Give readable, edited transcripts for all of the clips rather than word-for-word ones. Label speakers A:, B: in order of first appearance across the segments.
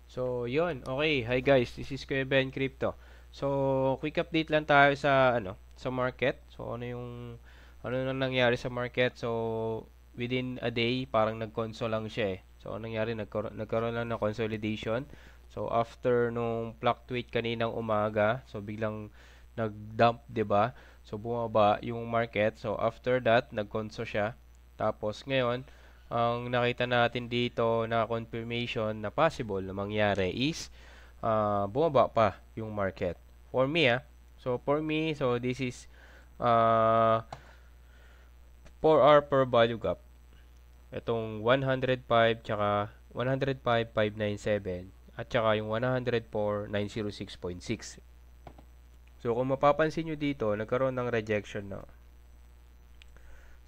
A: So, yon. Okay. Hi guys, this is Kuya Ben Crypto. So, quick update lang tayo sa sa market. So, ano nang nangyari sa market? So, within a day, parang nag-console lang siya eh. So, anong nangyari? Nagkaroon lang ng consolidation. So, after nung fluctuate kaninang umaga, so biglang nag-dump, 'di ba? So, bumaba yung market. So, after that, nag-console siya. Tapos ngayon, ang nakita natin dito na confirmation na possible na mangyari is bumaba pa yung market. For me, so this is uh, 4 hour per value gap. Itong 105 tsaka 105,597 at tsaka yung 104,906.6. So kung mapapansin nyo dito, nagkaroon ng rejection na.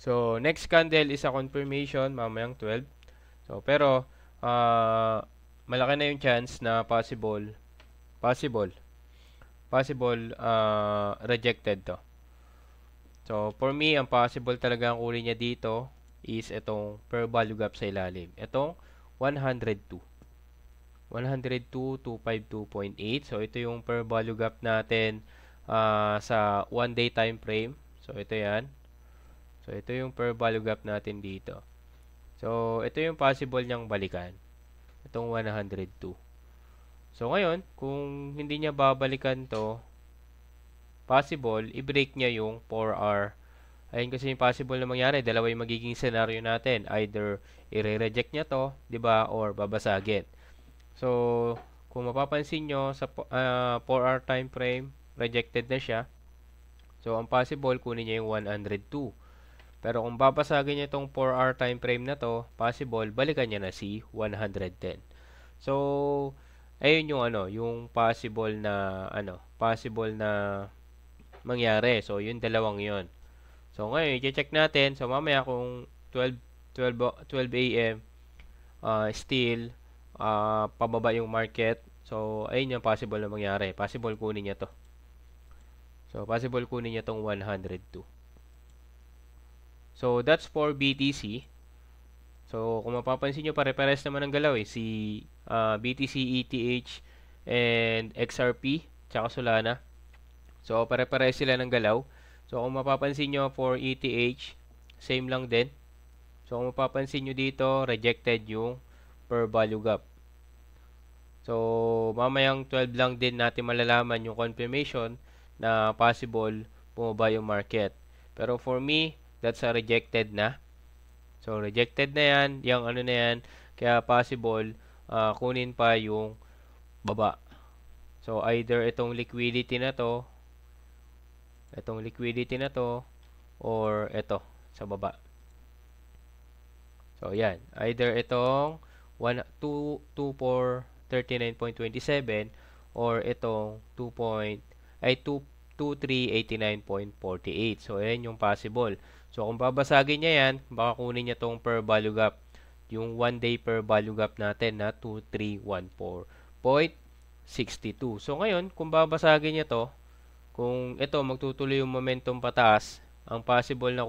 A: So next candle is a confirmation mamayang 12. So, pero, malaki na yung chance na possible, rejected to. So, for me, ang possible talaga ang kunin niya dito is itong per value gap sa ilalim. Itong 102. 102,252.8. So, ito yung per value gap natin sa 1 day time frame. So, ito yan. So, ito yung per value gap natin dito. So, ito yung possible niyang balikan. Itong 102. So, ngayon, kung hindi niya babalikan to, possible, i-break niya yung 4R. Ayun kasi yung possible na mangyari. Dalawa yung magiging scenario natin. Either, i-reject niya to, di ba, or babasagin. So, kung mapapansin nyo, sa 4R time frame, rejected na siya. So, ang possible, kunin niya yung 102. Pero kung babasagin niya itong 4 hour time frame na to, possible, balikan niya na si 110. So, ayun yung yung possible na mangyari. So, yung dalawang yon. So, ngayon, i-check natin. So, mamaya kung 12 a.m. Still pababa yung market. So, ayun yung possible na mangyari. Possible kunin niya to. So, possible kunin niya tong 102. So, that's for BTC. So, kung mapapansin nyo, pare-pares naman ang galaw eh. Si BTC, ETH, and XRP, tsaka Solana. So, pare-pares sila ng galaw. So, kung mapapansin nyo, for ETH, same lang din. So, kung mapapansin nyo dito, rejected yung per value gap. So, mamayang 12 lang din natin malalaman yung confirmation na possible bumaba yung market. Pero for me, that's a rejected na. So, rejected na yan. Yung na yan. Kaya possible, kunin pa yung baba. So, either itong liquidity na to, or ito, sa baba. So, yan. Either itong 2,439.27 or itong 2389.48. So, ayan yung possible. So, kung babasagin niya yan, baka kunin niya tong per value gap. Yung 1 day per value gap natin na 2314.62. So, ngayon, kung babasagin niya to, kung ito magtutuloy yung momentum pataas, ang possible na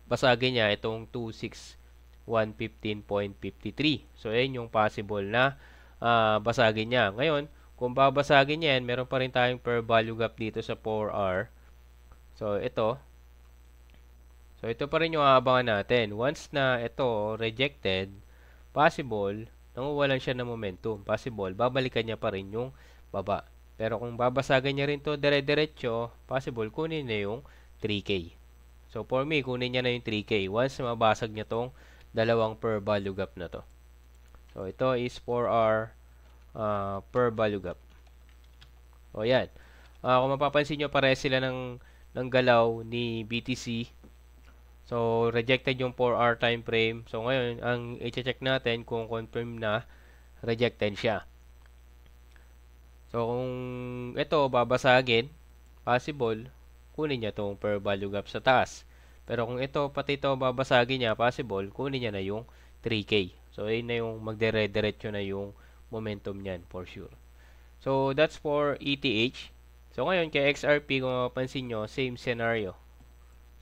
A: basagin niya itong 26115.53. So, ayan yung possible na basagin niya. Ngayon, kung babasagin niya yan, meron pa rin tayong per value gap dito sa 4R. So, ito. So, ito pa rin yung aabangan natin. Once na ito rejected, possible, nanguwalan siya ng momentum. Possible, babalikan niya pa rin yung baba. Pero kung babasagan niya rin to dire-diretso, possible kunin niya yung 3K. So, for me, kunin niya na yung 3K once mabasag niya tong dalawang per value gap na to. So, ito is 4R per value gap. O, yan. Kung mapapansin nyo, pares sila ng galaw ni BTC. So, rejected yung 4 hour time frame. So, ngayon, ang i-check natin kung confirm na rejected siya. So, kung ito babasagin, possible, kunin niya itong per value gap sa taas. Pero kung ito, pati ito babasagin niya, possible, kunin niya na yung 3K. So, ayun na yung magdire-diretso na yung momentum niyan for sure. So, that's for ETH. So, ngayon, kay XRP, kung mapapansin nyo, same scenario.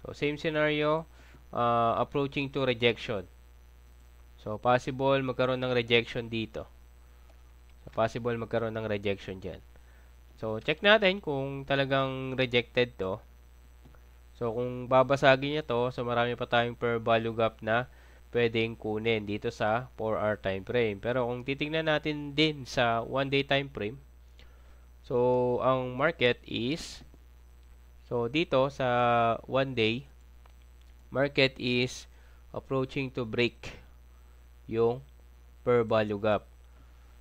A: So, same scenario, approaching to rejection. So, possible magkaroon ng rejection dito. So, possible magkaroon ng rejection dyan. So, check natin kung talagang rejected to. So, kung babasagin niya to, so marami pa tayong per value gap na pwedeng kunin dito sa 4-hour time frame. Pero kung titingnan natin din sa 1-day time frame, so, ang market is, so, dito sa 1-day, market is approaching to break yung per value gap.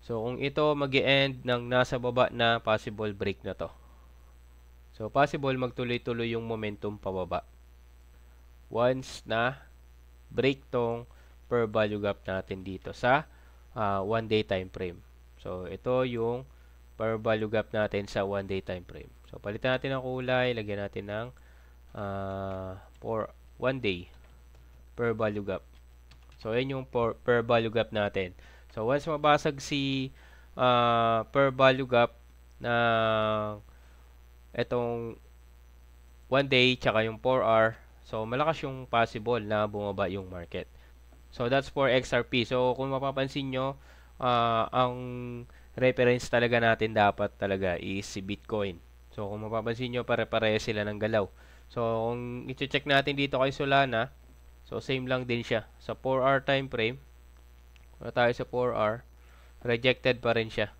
A: So, kung ito mag-e-end ng nasa baba na, possible break na to. So, possible magtuloy-tuloy yung momentum pababa. Once na break tong per value gap natin dito sa 1-day time frame. So, ito yung per value gap natin sa 1-day time frame. So, palitan natin ang kulay, lagyan natin ng for 1-day per value gap. So, yan yung per value gap natin. So, once mabasag si per value gap na itong 1-day tsaka yung 4-hour, so malakas yung possible na bumaba yung market. So, that's for XRP. So, kung mapapansin nyo, ang reference talaga natin dapat talaga is si Bitcoin. So, kung mapapansin nyo, pare-pareha sila ng galaw. So, kung i-check natin dito kay Solana, so same lang din siya. Sa 4-hour time frame, kung tayo sa 4-hour, rejected pa rin siya.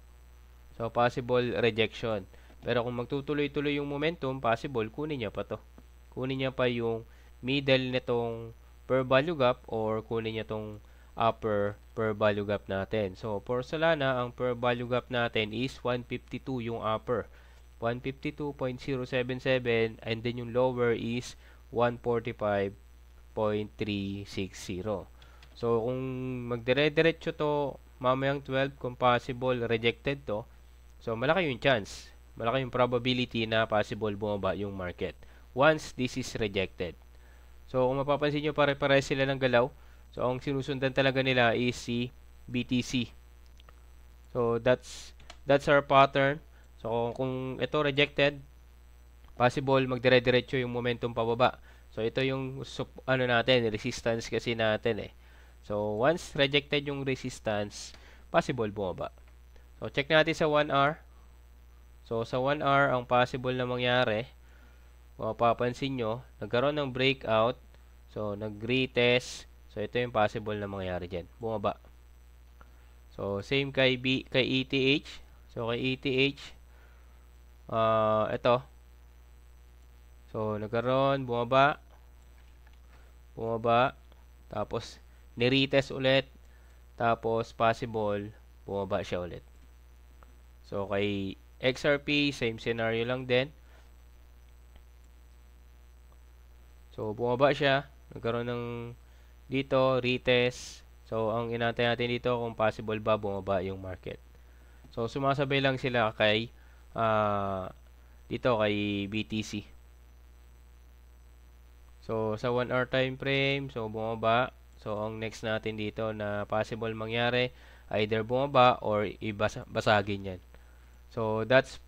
A: So, possible rejection. Pero kung magtutuloy-tuloy yung momentum, possible, kunin niya pa to. Kunin niya pa yung middle nitong per value gap or kunin niya tong upper per value gap natin. So, for Solana, ang per value gap natin is 152 yung upper. 152.077 and then yung lower is 145.360. So, kung magdire-diretso to mamayang 12, kung possible, rejected to, so malaki yung chance. Malaki yung probability na possible bumaba yung market once this is rejected. So, kung mapapansin nyo, pare-pare sila ng galaw. So, ang sinusundan talaga nila is si BTC. So, that's our pattern. So, kung ito rejected, possible magdire-diretso yung momentum pababa. So, ito yung natin, resistance kasi natin eh. So, once rejected yung resistance, possible bumaba. So, check natin sa 1 hour. So, sa 1 hour, ang possible na mangyari, kung mapapansin nyo, nagkaroon ng breakout. So, nag-retest. So, ito yung possible na mangyari dyan. Bumaba. So, same kay ETH. So, kay ETH, ito. So, nagkaroon, bumaba. Tapos, ni-retest ulit. Tapos, possible, bumaba siya ulit. So, kay XRP, same scenario lang din. So, bumaba siya. Nagkaroon ng dito, retest. So, ang inantay natin dito kung possible ba bumaba yung market. So, sumasabay lang sila kay dito kay BTC. So, sa 1 hour time frame, so bumaba. So, ang next natin dito na possible mangyari, either bumaba or basagin yan. So, that's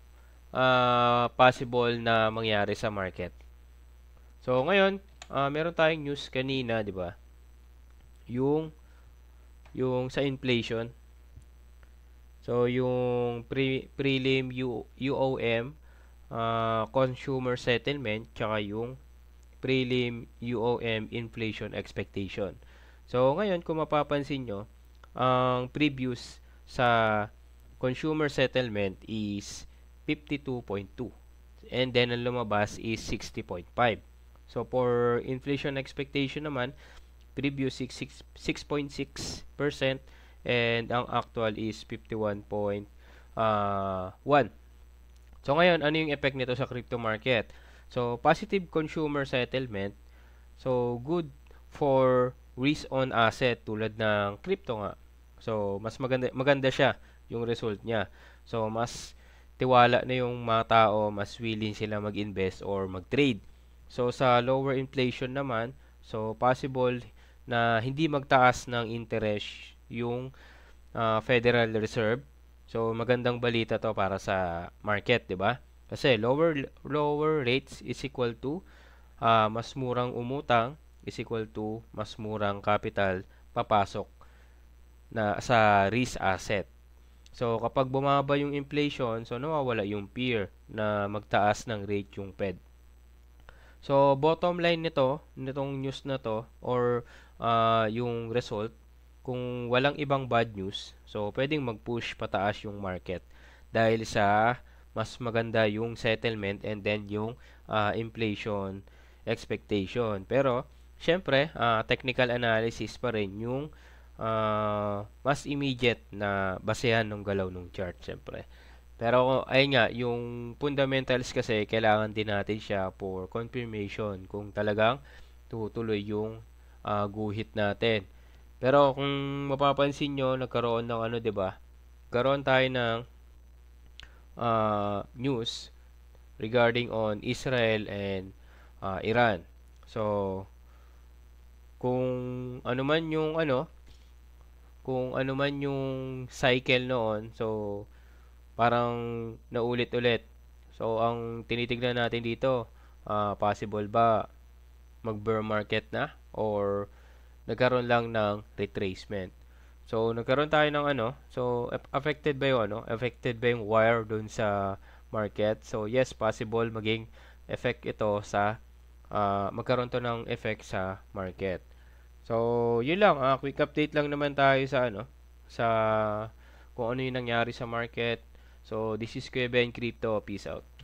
A: possible na mangyari sa market. So, ngayon, meron tayong news kanina, di ba? Yung sa inflation. So, yung prelim UOM, consumer settlement, tsaka yung prelim UOM inflation expectation. So, ngayon, kung mapapansin nyo, ang previous sa consumer settlement is 52.2. And then, ang lumabas is 60.5. So, for inflation expectation naman, previous 6.6% and ang actual is 51.1. So, ngayon, ano yung effect nito sa crypto market? So, positive consumer settlement. So, good for risk-on asset tulad ng crypto nga. So, mas maganda siya yung result niya. So, mas tiwala na yung mga tao, mas willing sila mag-invest or mag-trade. So, sa lower inflation naman, so, possible na hindi magtaas ng interest yung Federal Reserve. So, magandang balita to para sa market, di ba? Kasi lower rates is equal to mas murang umutang is equal to mas murang capital papasok na sa risk asset. So kapag bumaba yung inflation, so nawawala yung fear na magtaas ng rate yung Fed. So bottom line nitong news na to or yung result, kung walang ibang bad news, so pwedeng mag-push pataas yung market dahil sa mas maganda yung settlement and then yung inflation expectation. Pero syempre, technical analysis pa rin yung mas immediate na basehan ng galaw ng chart syempre. Pero ayun nga, yung fundamentals kasi kailangan din natin siya for confirmation kung talagang tutuloy yung guhit natin. Pero kung mapapansin nyo, nagkaroon ng ano, 'di ba? Karoon tayo ng news regarding on Israel and Iran. So, kung ano man yung ano, kung ano man yung cycle noon, so parang naulit-ulit. So, ang tinitignan natin dito, possible ba mag-bear market na or nagkaroon lang ng retracement. So, nagkaroon tayo ng ano, so affected ba yung ano, affected ba yung wire dun sa market? So, yes, possible maging effect ito sa magkaroon to ng effect sa market. So, yun lang, quick update lang naman tayo sa ano, sa kung ano yung nangyari sa market. So, this is Kuya Ben Crypto. Peace out.